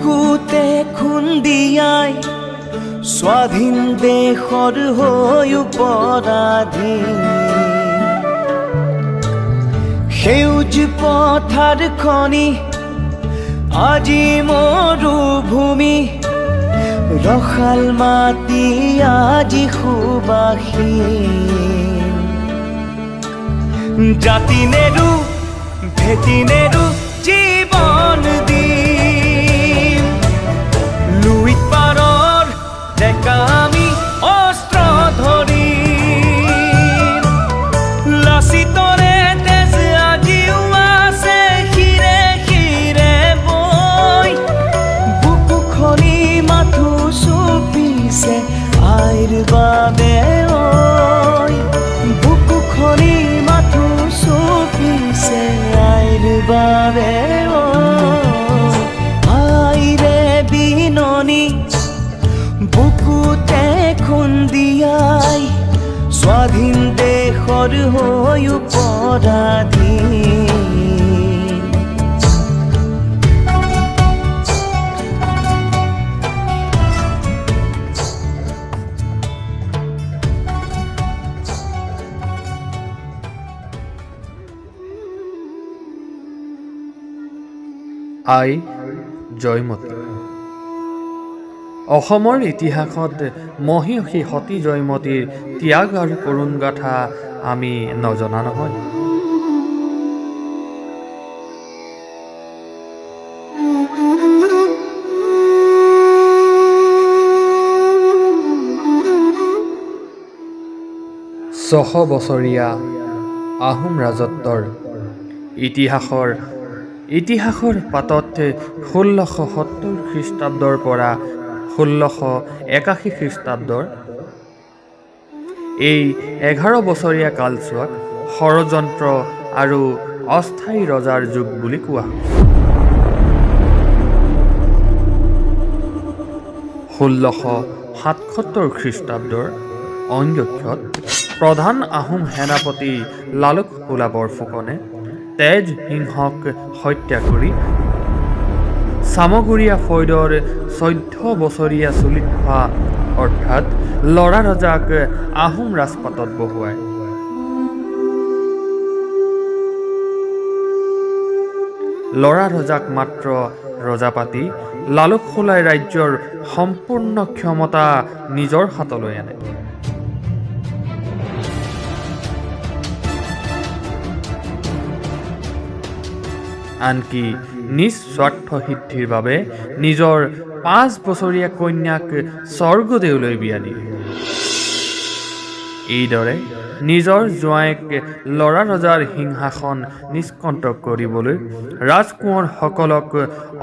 বুকুতে খুন্দিয়াই স্বাধীন দেশৰ হৈ পৰাধীন সেউজ পথাৰ খনি আজি মৰুভূমি ৰসাল মাটি আজি সুবাসীন জাতি নেৰু ভেটি নেৰু জীৱন দিম লুইত পাৰৰ ডেকা আমি অস্ত্ৰ ধৰিম লাচিতৰে তেজ আজিও আছে শিৰে শিৰে বৈ বুকু খনি মাথো চুপিছে আইৰ বাবে ঐ বুকু খনি মাথো চুপিছে আইৰ বাবে ঐ আইৰে বিননি বুকুতে খুন্দিয়াই স্বাধীন দেশৰ হৈ পৰাধীন আই জয়মতী অসমৰ ইতিহাসত মহিয়সী সতী জয়মতীৰ ত্যাগ আৰু কৰুণ গাথা আমি নজনা নহয়। ছশ বছৰীয়া আহোম ৰাজত্বৰ ইতিহাসৰ পাতত 1670 খ্ৰীষ্টাব্দৰ পৰা 1681 খ্ৰীষ্টাব্দৰ এই 11 বছৰীয়া কালছোৱাক ষড়যন্ত্ৰ আৰু অস্থায়ী ৰজাৰ যুগ বুলি কোৱা হয়। 1677 খ্ৰীষ্টাব্দৰ অন্ত্যত প্ৰধান আহোম সেনাপতি লালুক খোলা বৰফুকনে তেজ সিংহক হত্যা কৰি চামগুৰিয়া ফৈদৰ 14 বছৰীয়া চুলিত অৰ্থাৎ লৰা ৰজাক আহোম ৰাজপাটত বহুৱায়। লৰা ৰজাক মাত্ৰ ৰজা পাতি লালুক খোলাই ৰাজ্যৰ সম্পূৰ্ণ ক্ষমতা নিজৰ হাতলৈ আনে। আনকি নিজ স্বাৰ্থ সিদ্ধিৰ বাবে নিজৰ 5 বছৰীয়া কন্যাক স্বৰ্গদেউলৈ বিয়া দিয়ে। এইদৰে নিজৰ জোঁৱাইক লৰা ৰজাৰ সিংহাসন নিষ্কণ্টক কৰিবলৈ ৰাজকোঁৱৰসকলক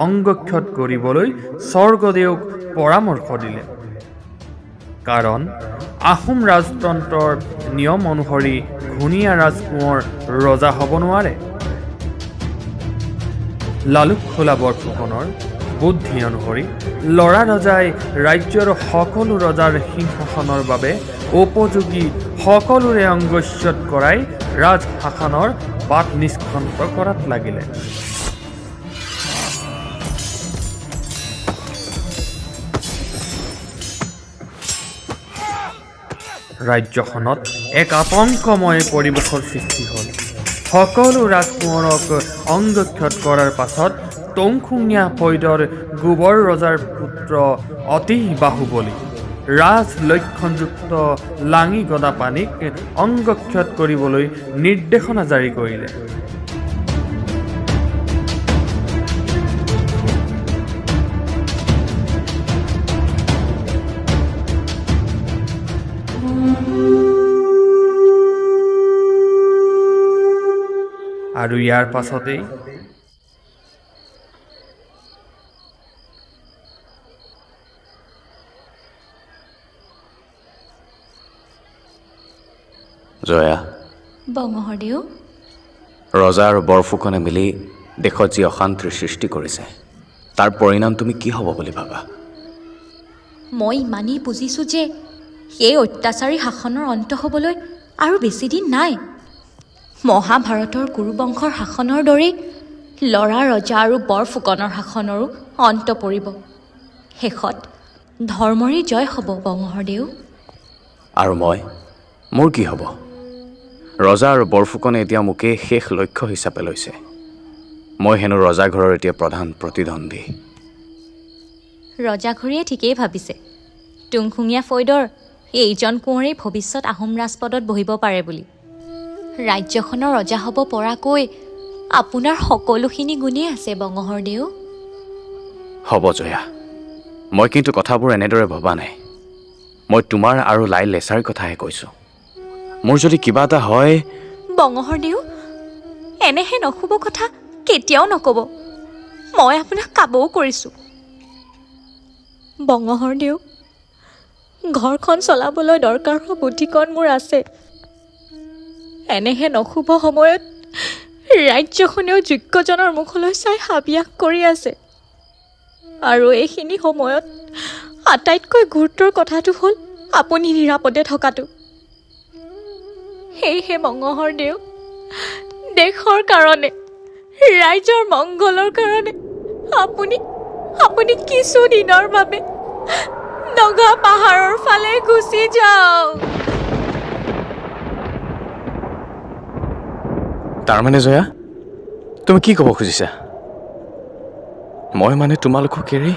অংগক্ষত কৰিবলৈ স্বৰ্গদেউক পৰামৰ্শ দিলে। কাৰণ আহোম ৰাজতন্ত্ৰৰ নিয়ম অনুসৰি ঘূণীয়া ৰাজকোঁৱৰ ৰজা হ'ব নোৱাৰে। লালুক খোলা বৰফুকনৰ বুদ্ধি অনুসৰি লৰা ৰজাই ৰাজ্যৰ সকলো ৰজাৰ সিংহাসনৰ বাবে উপযোগী সকলোৰে অংগচ্যুত কৰাই ৰাজশাসনৰ বাট নিষ্কণ্ট কৰাত লাগিলে। ৰাজ্যখনত এক আতংকময় পৰিৱেশৰ সৃষ্টি হ'ল। সকলো ৰাজকোঁৱৰক অংগক্ষত কৰাৰ পাছত টংখুঙীয়া ফৈদৰ গোবৰ ৰজাৰ পুত্ৰ অতি বাহুবলী ৰাজ লক্ষণযুক্ত লাঙি গদাপানীক অংগক্ষত কৰিবলৈ নিৰ্দেশনা জাৰি কৰিলে। আৰু ইয়াৰ পাছতেই জয়া বঙহদেউ ৰজা আৰু বৰফুকনে মিলি দেশত যি অশান্তিৰ সৃষ্টি কৰিছে তাৰ পৰিণাম তুমি কি হ'ব বুলি ভাবা? মই ইমানেই বুজিছোঁ যে সেই অত্যাচাৰী শাসনৰ অন্ত হ'বলৈ আৰু বেছি দিন নাই। মহাভাৰতৰ কুৰুবংশৰ শাসনৰ দৰেই ল'ৰা ৰজা আৰু বৰফুকনৰ শাসনৰো অন্ত পৰিব। শেষত ধৰ্মৰে জয় হ'ব বংশদেউ। আৰু মোৰ কি হ'ব? ৰজা আৰু বৰফুকনে এতিয়া মোকেই শেষ লক্ষ্য হিচাপে লৈছে। মই হেনো ৰজাঘৰৰ এতিয়া প্ৰধান প্ৰতিদ্বন্দ্বী। ৰজাঘৰীয়ে ঠিকেই ভাবিছে। টুংখুঙীয়া ফৈদৰ এইজন কোঁৱৰেই ভৱিষ্যত আহোম ৰাজপদত বহিব পাৰে বুলি। ৰাজ্যখনৰ ৰজা হ'ব পৰাকৈ আপোনাৰ সকলোখিনি গুণেই আছে বংশদেউ। হ'ব জয়া, মই কিন্তু কথাবোৰ এনেদৰে ভবা নাই। মই তোমাৰ আৰু লাই লেচাৰ কথাহে কৈছোঁ। মোৰ যদি কিবা এটা হয়, বংশদেউ এনেহে নশুব কথা কেতিয়াও নক'ব। মই আপোনাক কাবও কৰিছোঁ। বংশদেউ, ঘৰখন চলাবলৈ দৰকাৰ হোৱা বুদ্ধিকণ মোৰ আছে। এনেহে নশুব সময়ত ৰাজ্যখনেও যোগ্যজনৰ মুখলৈ চাই হাবিয়াস কৰি আছে। আৰু এইখিনি সময়ত আটাইতকৈ গুৰুত্বৰ কথাটো হ'ল আপুনি নিৰাপদে থকাটো। সেয়েহে বংশদেউ, দেশৰ কাৰণে, ৰাইজৰ মংগলৰ কাৰণে আপুনি কিছুদিনৰ বাবে নগা পাহাৰৰ ফালে গুচি যাওক। তাৰমানে জয়া, তুমি কি ক'ব খুজিছা? মই মানে তোমালোকক এৰি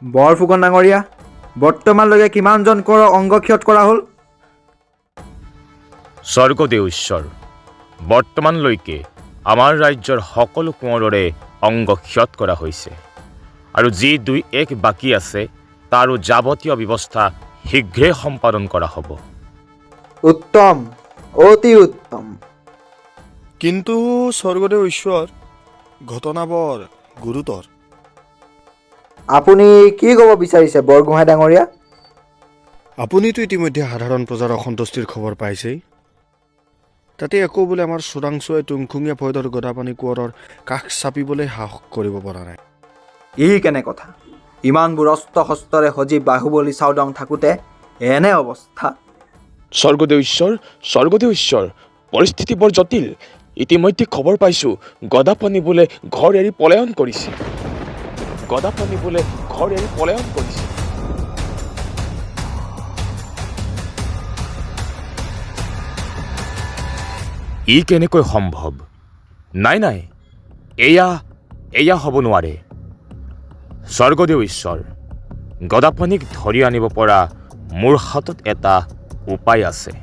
বৰফুকন ডাঙৰীয়া, বৰ্তমানলৈকে কিমানজন কোঁৱৰৰ অংগক্ষত কৰা হ'ল? স্বৰ্গদেউ ঈশ্বৰ, বৰ্তমানলৈকে আমাৰ ৰাজ্যৰ সকলো কোঁৱৰৰে অংগক্ষত কৰা হৈছে। আৰু যি 2-1 বাকী আছে তাৰো যাৱতীয় ব্যৱস্থা শীঘ্ৰে সম্পাদন কৰা হ'ব। উত্তম, অতি উত্তম। কিন্তু স্বৰ্গদেউ ঈশ্বৰ ঘটনা বৰ গুৰুতৰ। আপুনি কি ক'ব বিচাৰিছে বৰগোহাঁই ডাঙৰীয়া? আপুনিতো ইতিমধ্যে সাধাৰণ প্ৰজাৰ অসন্তুষ্টিৰ খবৰ পাইছেই। তাতে একো বোলে আমাৰ চোৰাংচোৱাই টুংখুঙীয়া ফৈদৰ গদাপাণি কোঁৱৰৰ কাষ চাপিবলৈ সাহস কৰিব পৰা নাই। ই কেনে কথা? ইমানবোৰ অস্ত্ৰ শস্ত্ৰৰে সজীৱ বাহুবলী চাওদাং থাকোঁতে এনে অৱস্থা? স্বৰ্গদেউ ঈশ্বৰ, পৰিস্থিতি বৰ জটিল। ইতিমধ্যে খবৰ পাইছোঁ গদাপাণি বোলে ঘৰ এৰি পলায়ন কৰিছে। ই কেনেকৈ সম্ভৱ? নাই, এয়া হ'ব নোৱাৰে। স্বৰ্গদেউ ঈশ্বৰ, গদাপাণিক ধৰি আনিব পৰা মোৰ হাতত এটা উপায় আছে।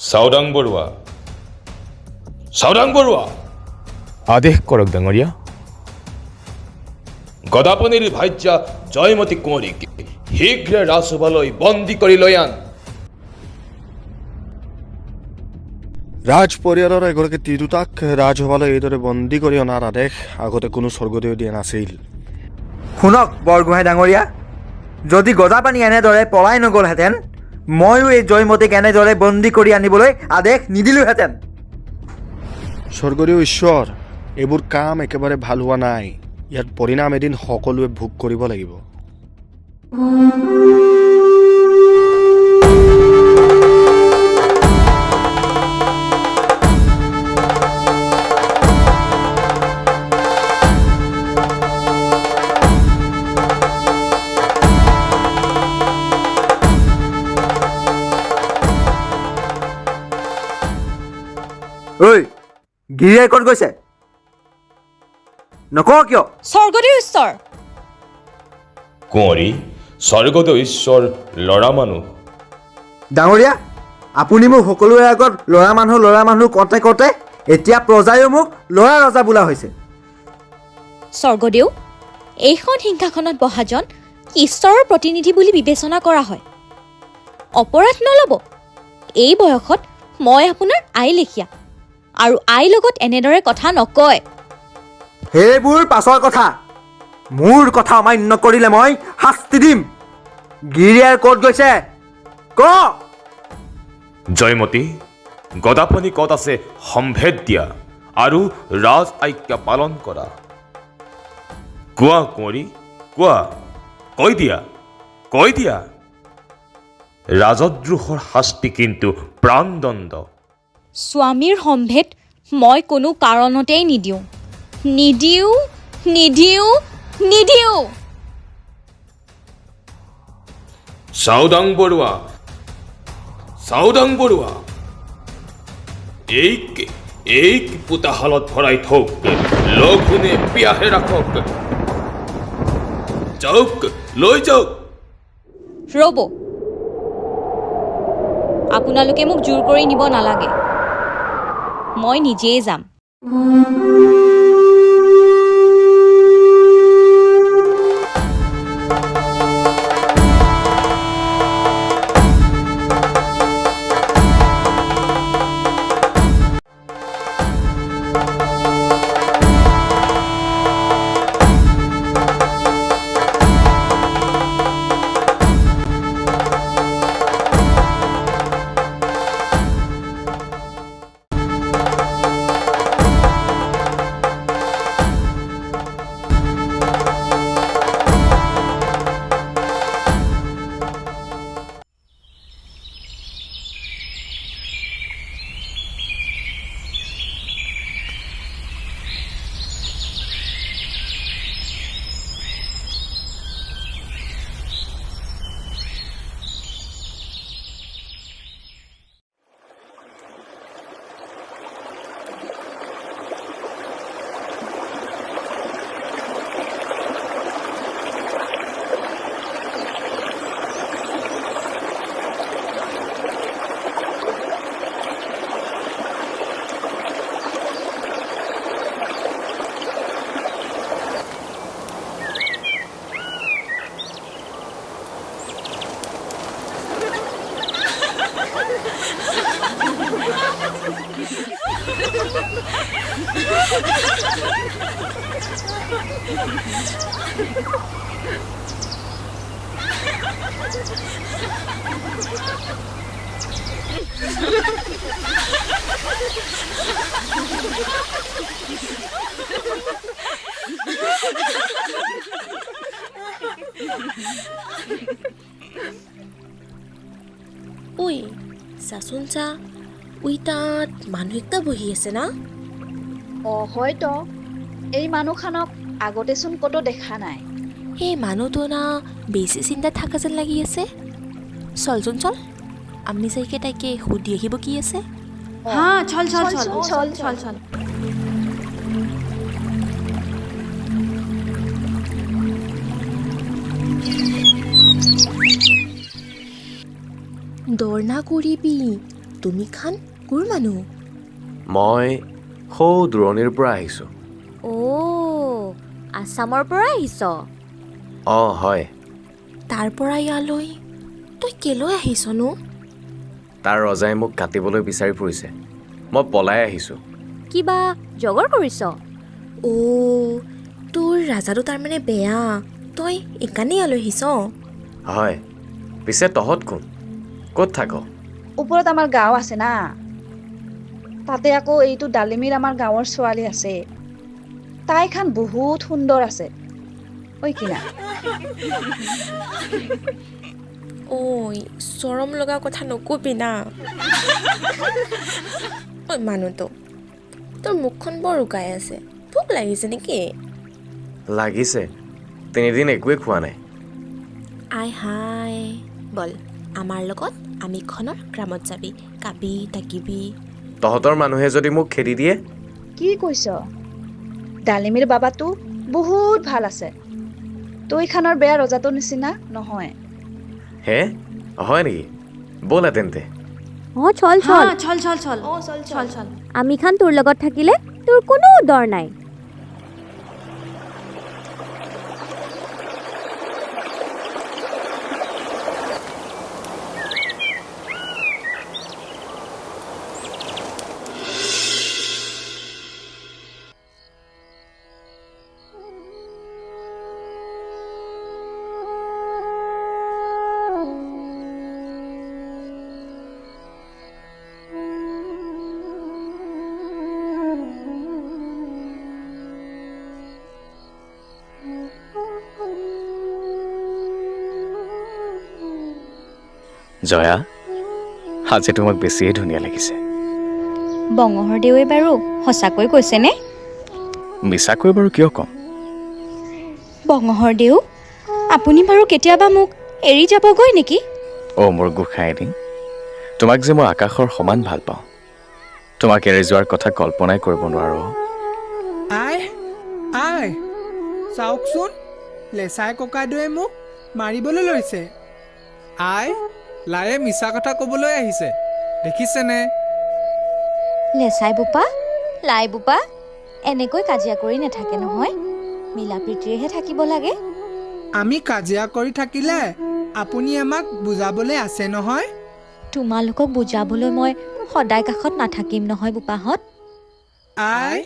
চাওদাং বৰুৱা, আদেশ কৰক ডাঙৰীয়া। গদাপাণিৰ ভাৰ্যা জয়মতী কুঁৱৰীক শীঘ্ৰে ৰাজসভালৈ বন্দী কৰি লৈ আন। ৰাজ পৰিয়ালৰ এগৰাকী তিৰোতাক ৰাজসভালৈ এইদৰে বন্দী কৰি অনাৰ আদেশ আগতে কোনো স্বৰ্গদেৱে দিয়া নাছিল। শুনক বৰগোহাঁই ডাঙৰীয়া, যদি গদাপাণি এনেদৰে পলাই নগ'লহেঁতেন ময়ো এই জয়মতীক এনেদৰে বন্দী কৰি আনিবলৈ আদেশ নিদিলোহেঁতেন। স্বৰ্গদেউ ঈশ্বৰ, এইবোৰ কাম একেবাৰে ভাল হোৱা নাই। ইয়াৰ পৰিণাম এদিন সকলোৱে ভোগ কৰিব লাগিব। ঐ, গিৰিয়াই ক'ত গৈছে? নকওঁ কিয়? স্বৰ্গদেউ ঈশ্বৰ, কুঁৱৰী, স্বৰ্গদেউ ঈশ্বৰ ল'ৰা মানুহ। ডাঙৰীয়া, আপুনি মোক সকলোৰে আগত ল'ৰা মানুহ কওঁতে এতিয়া প্ৰজায়ো মোক ল'ৰা ৰজা বোলা হৈছে। স্বৰ্গদেউ, এইখন সিংহাসনত বহাজন ঈশ্বৰৰ প্ৰতিনিধি বুলি বিবেচনা কৰা হয়। অপৰাধ নল'ব, এই বয়সত মই আপোনাৰ আই লেখীয়া, আৰু আইৰ লগত এনেদৰে কথা নকয়। সেইবোৰ পাছৰ কথা। মোৰ কথা অমান্য কৰিলে মই শাস্তি দিম। গিৰিয়াৰ ক'ত গৈছে ক? জয়মতী, গদাপাণি ক'ত আছে সম্ভেদ দিয়া আৰু ৰাজ আজ্ঞা পালন কৰা। কোৱা কুঁৱৰী, কোৱা, কৈ দিয়া। ৰাজদ্ৰোহৰ শাস্তি কিন্তু প্ৰাণদণ্ড। স্বামীৰ সম্ভেদ মই কোনো কাৰণতেই নিদিওঁ। চাওদাং বৰুৱা, এই পোতাশালত ভৰাই থওক, লঘোণে পিয়াহে ৰাখক। লৈ যাওক। ৰ'ব, আপোনালোকে মোক জোৰ কৰি নিব নালাগে, মই নিজেই যাম। ঐ চাচোন চা উই তাত মানুহ একটা বহি আছে না অঁ হয়তো এই মানুহখনক আগতেচোন ক'তো দেখা নাই সেই মানুহটো না বেছি চিন্তাত থকা যেন লাগি আছে চলচোন চল আমি চাইকে তাইকে সুধি আহিব কি আছে হা চল চল চল চল চল চল দৰ না কৰিবি তুমি খান কোৰ মানুহ মই সৌ দূৰণিৰ পৰা আহিছোঁ। অ' আছামৰ পৰা আহিছ অঁ হয়, তাৰ পৰা ইয়ালৈ তই কেলৈ আহিছনো তাৰ ৰজাই মোক কাটিবলৈ বিচাৰি ফুৰিছে। মই পলাই আহিছোঁ। কিবা জগৰ কৰিছ অ' তোৰ ৰাজাটো তাৰমানে বেয়া তই এইকাৰণে ইয়ালৈ আহিছ হয়, পিছে তহঁত কোন? ক'ত থাক? ওপৰত আমাৰ গাঁও আছে না তাতে আকৌ এইটো ডালিমিৰ আমাৰ গাঁৱৰ ছোৱালী আছে তাইখান বহুত সুন্দৰ আছে ঐ কিনা ঐ চৰম লগা কথা নকবি না ঐ মানুহটো তোৰ মুখখন বৰ উকাই আছে ভোক লাগিছে নেকি লাগিছে, 3 দিন একোৱেই খোৱা নাই। আই হাই বল আমাৰ লগত আমিখনৰ গ্ৰামত যাবি কাবি তাকিবি তহঁতৰ মানুহে যদি মোক খেদি দিয়ে? কি কৈছ ডালিমিৰ বাবাটো বহুত ভাল আছে তৈখানৰ বেয়া ৰজাটোৰ নিচিনা নহয় হে হয় নেকি? ব'লা তেন্তে। অঁ চল চল চল চল চল অঁ চল চল চল আমি খান তোৰ লগত থাকিলে তোৰ কোনো ডৰ নাই জয়া, আজি তোমাক বেছিয়ে ধুনীয়া লাগিছে। বঙহৰদেৱে বাৰু সঁচাকৈ কৈছেনে মিছাকৈ বাৰু কিয় ক'ম? বঙহৰদেউ আপুনি বাৰু কেতিয়াবা মোক এৰি যাবগৈ নেকি অ' মোৰ গোসাঁইনী, তোমাক যে মই আকাশৰ সমান ভাল পাওঁ, তোমাক এৰি যোৱাৰ কথা কল্পনাই কৰিব নোৱাৰো। আই আই চাওকচোন লেচাই ককাইদেৱে মোক মাৰিবলৈ লৈছে। আই লায়ে মিছা কথা ক'বলৈ আহিছে দেখিছেনে? লেচাই বোপা লাই বোপা এনেকৈ কাজিয়া কৰি নাথাকে নহয় মিলা প্ৰীতিৰেহে থাকিব লাগে আমি কাজিয়া কৰি থাকিলে আপুনি আমাক বুজাবলৈ আছে নহয়। তোমালোকক বুজাবলৈ মই সদায় কাষত নাথাকিম নহয় বোপাহঁত আই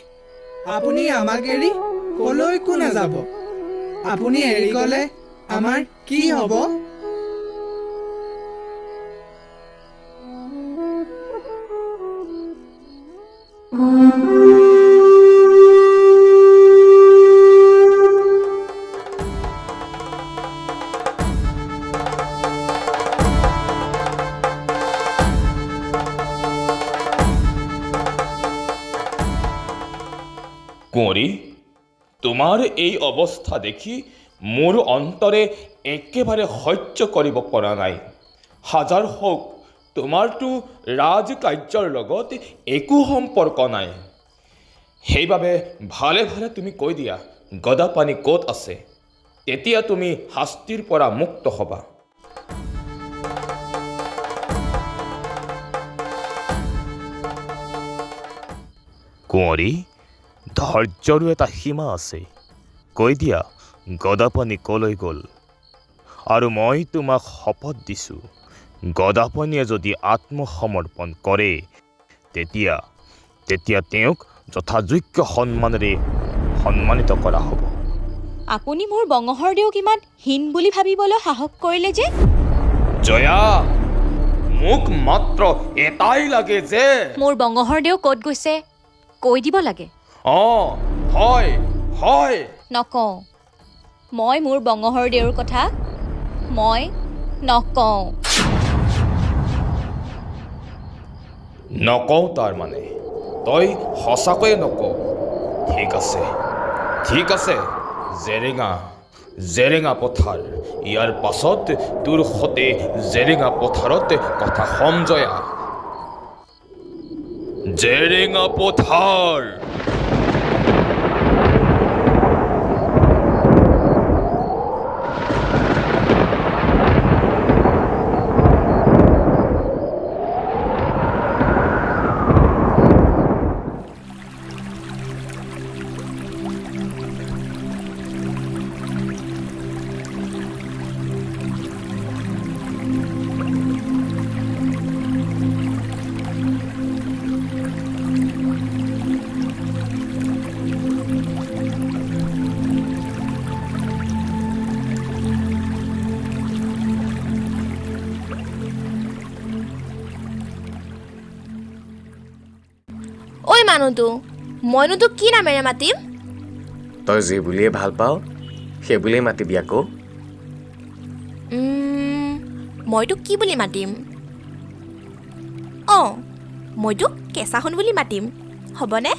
আপুনি আমাক এৰি কলৈকো নাযাব। আপুনি এৰি গ'লে আমাৰ কি হ'ব? কুঁৱৰী, তোমাৰ এই অৱস্থা দেখি মোৰ অন্তৰে একেবাৰে সহ্য কৰিব পৰা নাই। হাজাৰ হওক তোমাৰতো ৰাজকাৰ্যৰ লগত একো সম্পৰ্ক নাই। সেইবাবে ভালে ভালে তুমি কৈ দিয়া গদাপাণি ক'ত আছে, তেতিয়া তুমি শাস্তিৰ পৰা মুক্ত হ'বা। কুঁৱৰী, ধৈৰ্যৰো এটা সীমা আছে। কৈ দিয়া গদাপাণি কলৈ গ'ল। আৰু মই তোমাক শপত দিছোঁ গদাপাণিয়ে যদি আত্মসমৰ্পণ কৰে তেতিয়া তেওঁক যথাযোগ্য সন্মানেৰে সন্মানিত কৰা হ'ব। আপুনি মোৰ বঙহৰ দেউক ইমান হীন বুলি ভাবিবলৈ সাহস কৰিলে যে? জয়া, মোক মাত্ৰ এটাই লাগে যে মোৰ বঙহৰ দেউ ক'ত গৈছে কৈ দিব লাগে। হয় হয় নকওঁ, মই মোৰ বঙহৰ দেউৰ কথা মই নকওঁ। নকওঁ তাৰ মানে তই সঁচাকৈয়ে নকওঁ? ঠিক আছে, জেৰেঙা পথাৰ। ইয়াৰ পাছত তোৰ সতে জেৰেঙা পথাৰত কথা হ'ম জয়া। জেৰেঙা পথাৰ। ঐ মানুহটো, মইনো তোক কি নামেৰে মাতিম? তই যি বুলিয়ে ভাল পাওঁ সেই বুলিয়ে মাতিবি আকৌ। মই তোক কি বুলি মাতিম? মই তোক কেঁচা সোণ বুলি মাতিম, হ'বনে?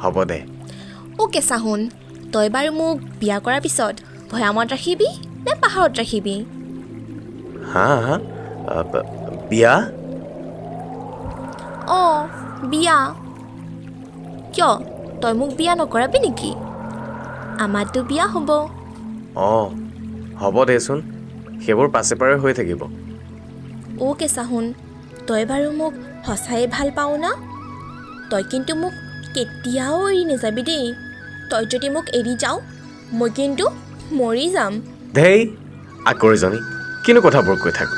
হ'ব দে। কেঁচা সোণ, তই বাৰু মোক বিয়া কৰাৰ পিছত ভৈয়ামত ৰাখিবি নে পাহাৰত ৰাখিবি? হা বিয়া? বিয়া। কিয়, তই মোক বিয়া নকৰাবি নেকি? আমাৰতো বিয়া হ'ব। হ'ব দেচোন, সেইবোৰ পাছে পাৰে হৈ থাকিব। কেঁচা সোণ, তই বাৰু মোক সঁচাই ভাল পাওঁ না? তই কিন্তু মোক কেতিয়াও এৰি নাযাবি দেই। তই যদি মোক এৰি যাওঁ মই কিন্তু মৰি যাম। ধেই আকৰিজনী, কিনো কথাবোৰ কৈ থাক।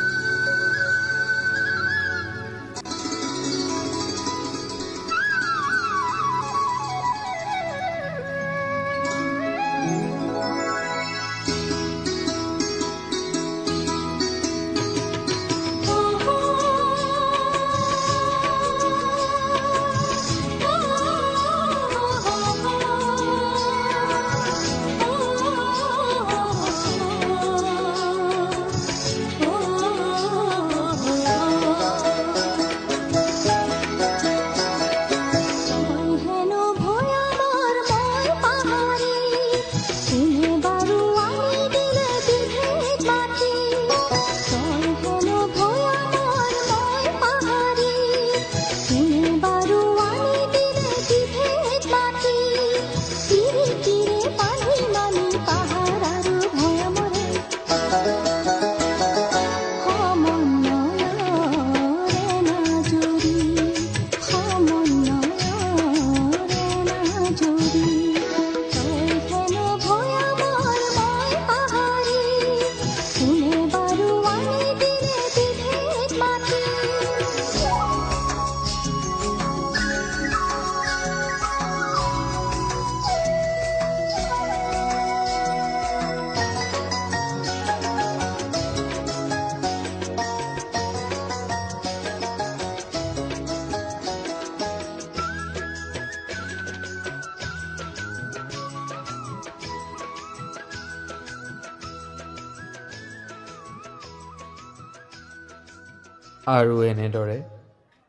আৰু এনেদৰে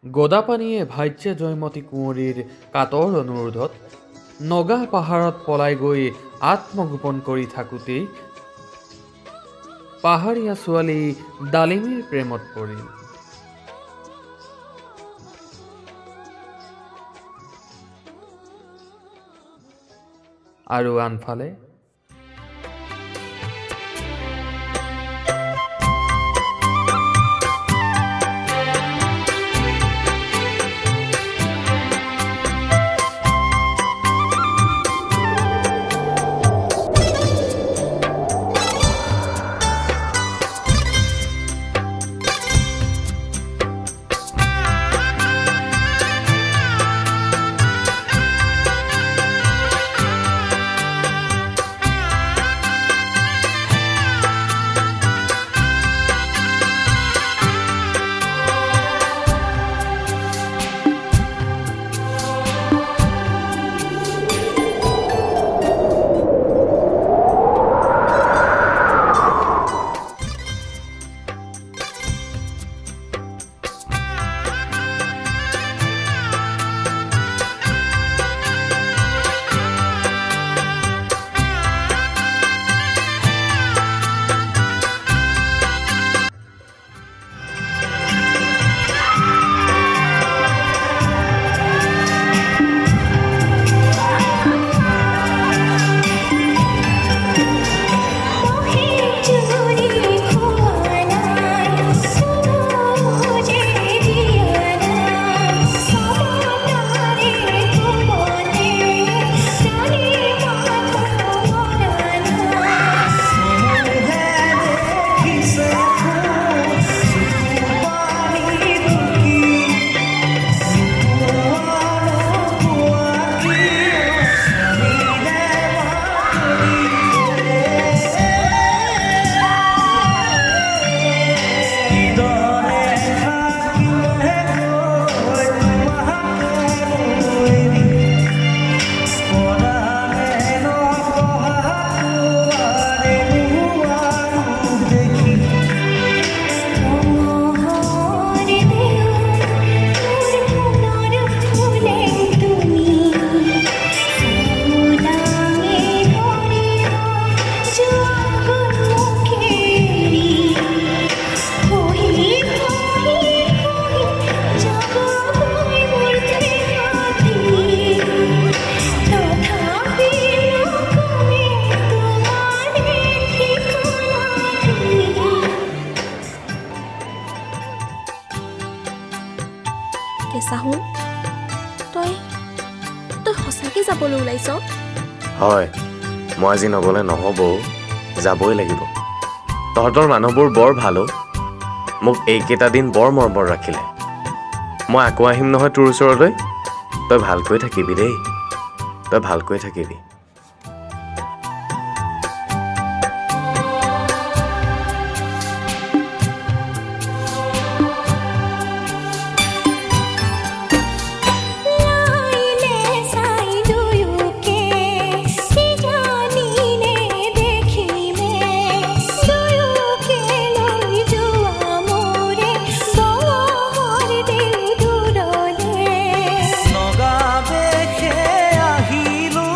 গদাপানীয়ে ভাজ্যে জয়মতী কুঁৱৰীৰ কাতৰ অনুৰোধত নগা পাহাৰত পলাই গৈ আত্মগোপন কৰি থাকোঁতেই পাহাৰীয়া ছোৱালী ডালিমীৰ প্ৰেমত পৰিল। আৰু আনফালে যাবলৈ ওলাইছ? হয়, মই আজি নগ'লে নহ'ব, যাবই লাগিব। তহঁতৰ মানুহবোৰ বৰ ভাল অ'। মোক এইকেইটা দিন বৰ মৰমৰ ৰাখিলে। মই আকৌ আহিম নহয় তোৰ ওচৰলৈ। তই ভালকৈ থাকিবি দেই, তই ভালকৈ থাকিবি। নগাবেশে আহিলো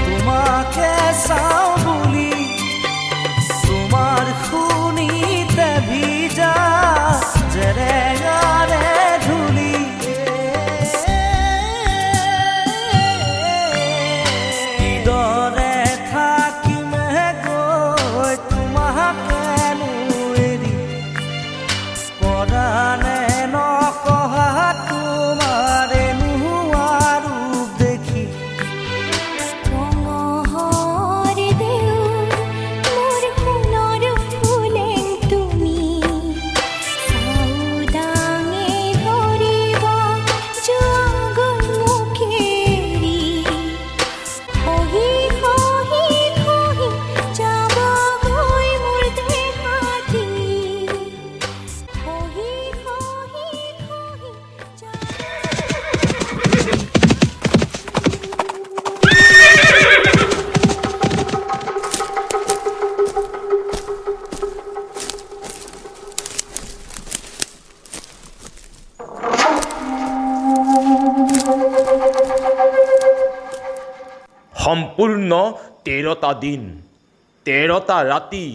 তোমাকে চাওঁ বুলি, তোমাৰ শুনিতে ভিজা জেৰেঙাৰে ধূলি। কিদৰে থাকিমে গৈ তোমাকেনো এৰি, পৰাণে নকহা তোমাৰে নোহোৱা ৰূপ দেখি। সম্পূৰ্ণ 13টা দিন, 13টা ৰাতি,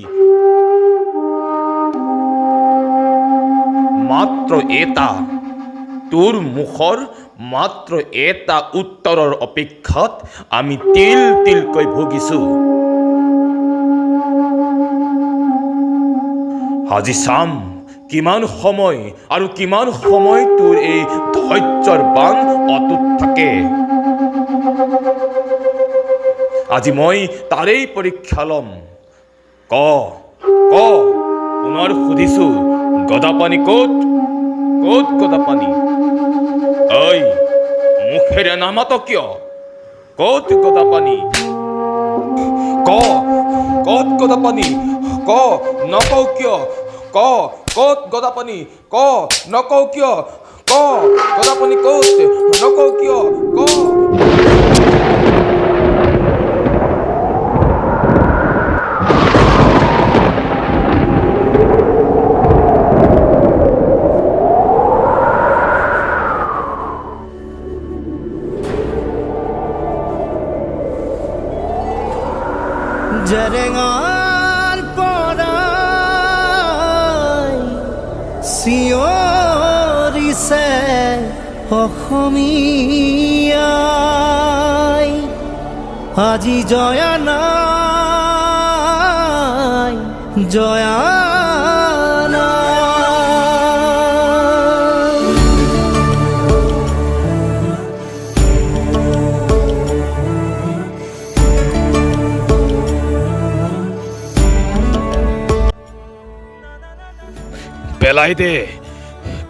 মাত্ৰ এটা তোৰ মুখৰ মাত্ৰ এটা উত্তৰৰ অপেক্ষাত আমি তিল তিলকৈ ভুগিছো। আজি চাম কিমান সময় আৰু কিমান সময় তোৰ এই ধৈৰ্যৰ বান অটুট থাকে। আজি মই তাৰেই পৰীক্ষা ল'ম। ক পুনৰ সুধিছো, গদাপানী ক'ত? ক'ত গদাপানী? ঐ, মুখেৰে নামাত কিয়? ক'ত গদাপানী? ক'ত গদাপানী? নকওঁ কিয়? ক'ত গদাপানী? নকওঁ কিয়? গদাপানী ক'ত? নকওঁ কিয়? জেৰেঙাৰ পৰাই চিঞৰিছে অসমীয়াই, আজি জয়া নাই, জয়া পেলাই দে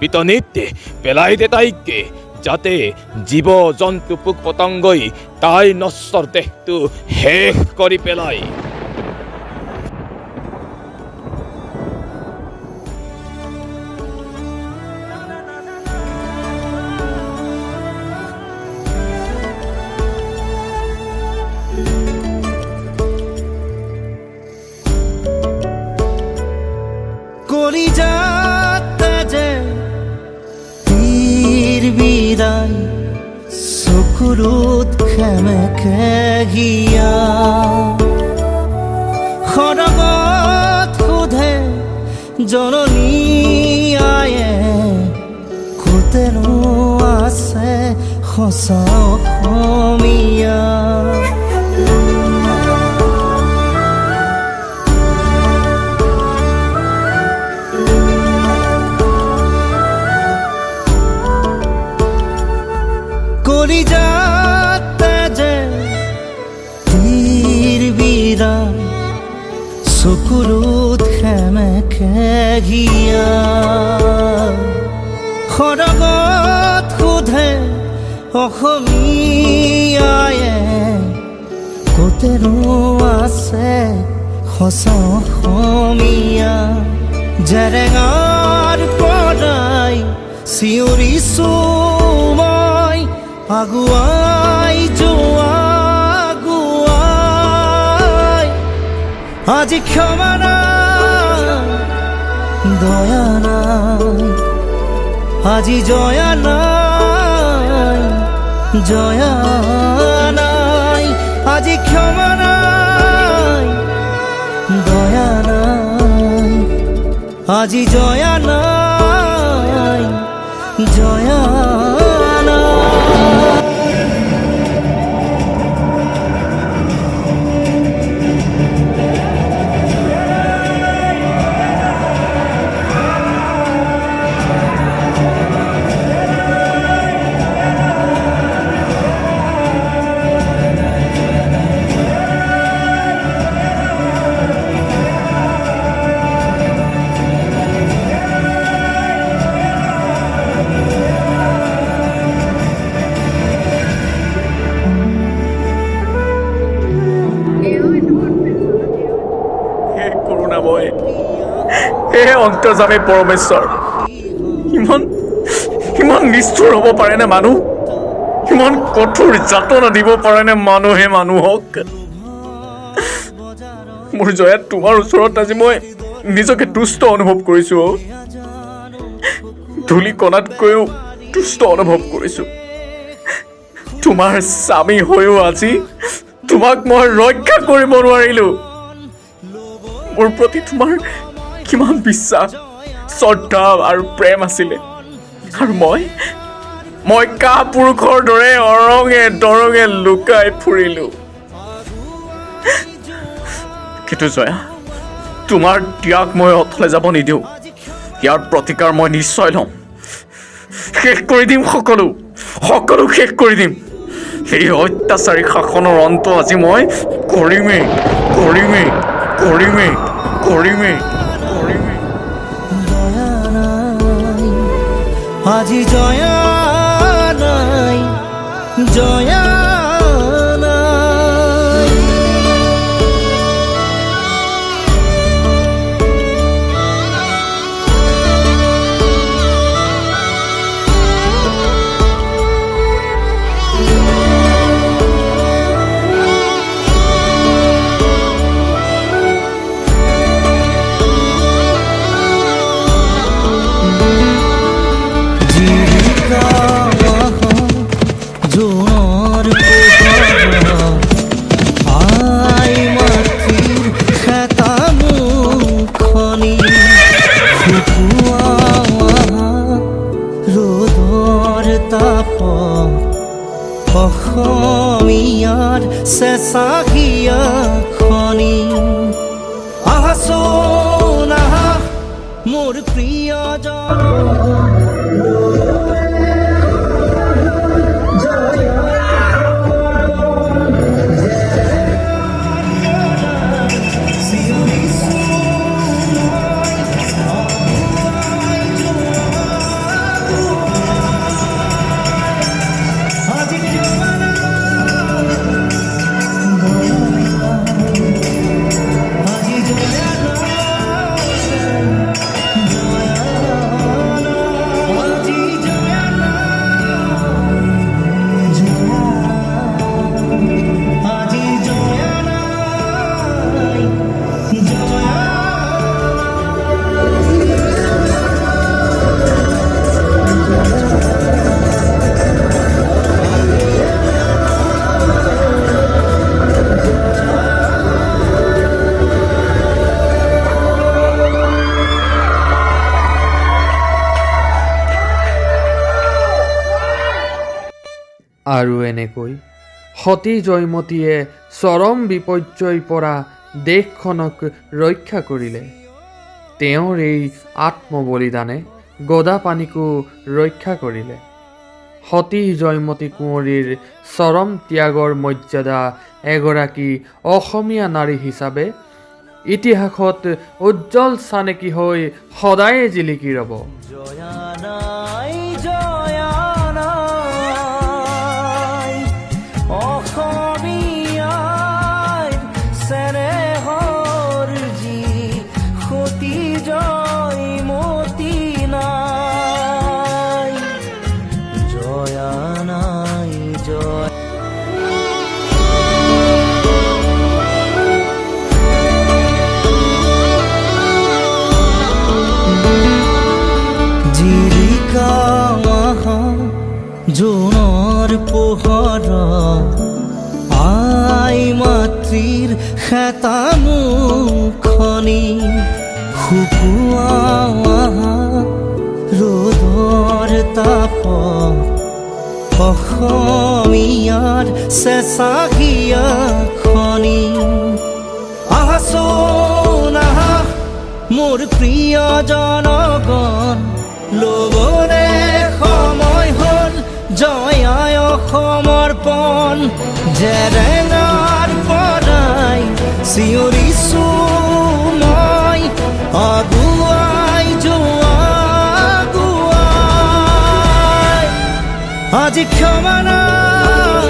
পিটনিত, পেলাই দে তাইকে, যাতে জীৱ জন্তু পোক পতংগই তাই নশ্বৰ দেহটো শেষ কৰি পেলায়। কলিজাতে যে তীৰ বিদায়, চকুৰত খেমেকে হিয়া, সৰগত সোধে জননী আয়ে, ক'তেনো আছে সঁচা অসমীয়া। কলিজাতে চকুলোত সেমেকে ঘিয়া সৰগত সোধে অসমীয়ায়ে কতেনো আছে সঁচা অসমীয়া জেৰেঙাৰ পৰাই চিঞৰিছো মই আগুৱাই যোৱা আগুৱাই আজি ক্ষমা নাই দয়া নাই আজি জয়া নাই জয়া নাই আজি ক্ষমা নাই দয়া নাই আজি জয়া নাই জয়া নাই হে কৰুণাময়, হে অন্তৰ্যামী পৰমেশ্বৰ, ইমান নিষ্ঠুৰ হ'ব পাৰেনে মানুহ? ইমান কঠোৰ যাতনা দিব পাৰেনে মানুহে মানুহক? মোৰ জয়া, তোমাৰ ওচৰত আজি মই নিজকে তুষ্ট অনুভৱ কৰিছোঁ। ধূলি কণাতকৈও তুষ্ট অনুভৱ কৰিছোঁ। তোমাৰ স্বামী হৈও আজি তোমাক মই ৰক্ষা কৰিব নোৱাৰিলোঁ। মোৰ প্ৰতি তোমাৰ কিমান বিশ্বাস, শ্ৰদ্ধা আৰু প্ৰেম আছিলে, আৰু মই কাপুৰুষৰ দৰে অৰঙে দৰঙে লুকাই ফুৰিলোঁ। কিন্তু জয়া, তোমাৰ ত্যাগ মই অথলে যাব নিদিওঁ। ইয়াৰ প্ৰতিকাৰ মই নিশ্চয় ল'ম। শেষ কৰি দিম, সকলো শেষ কৰি দিম। এই অত্যাচাৰী শাসনৰ অন্ত আজি মই কৰিমেই। দয়া নাই আজি জয়া নাই জয়া নাই জোনৰ আই মাতৃৰ খেতা মুখনি শুকুৱা ৰ'দৰ তাপ অসমীয়াৰ চেঁচা হিয়াখনি আহাচোন আহা মোৰ প্ৰিয়জন আৰু এনেকৈ সতী জয়মতীয়ে চৰম বিপৰ্যয়ৰ পৰা দেশখনক ৰক্ষা কৰিলে। তেওঁৰ এই আত্মবলিদানে গদাপানীকো ৰক্ষা কৰিলে। সতী জয়মতী কুঁৱৰীৰ চৰম ত্যাগৰ মৰ্যাদা এগৰাকী অসমীয়া নাৰী হিচাপে ইতিহাসত উজ্জ্বল চানেকি হৈ সদায়ে জিলিকি ৰ'ব। জয়া নাই জয়া নাই অসমীয়াৰ চেনেহৰ যি সতী জয়মতী নাই জয়া নাই জয়া জিলিকা মাহা জোনৰ পোহৰ আই মাতৃৰ খেতামুখনি শুকুৱা ৰ'দৰ তাপত অসমীয়াৰ চেঁচা হিয়াখনি আহাচোন আহা মোৰ প্ৰিয় জনগণ ল'বলে সময় হ'ল জয়াই সমৰ্পণ জেৰেঙাৰ পৰাই চিঞৰিছো মই আগুৱাই যোৱা আগুৱাই আজি ক্ষমা নাই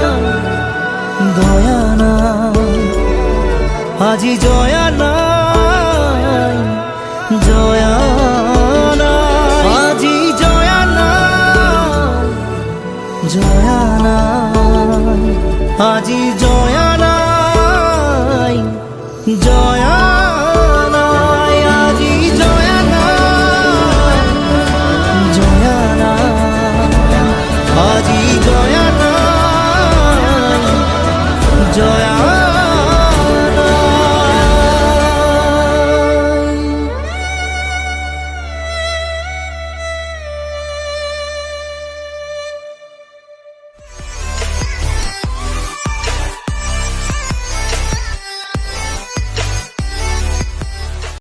দয়া নাই আজি জয়া নাই জয়া নাই আজি জয়া নাই জয়া নাই আজি জয়া নাই জয়া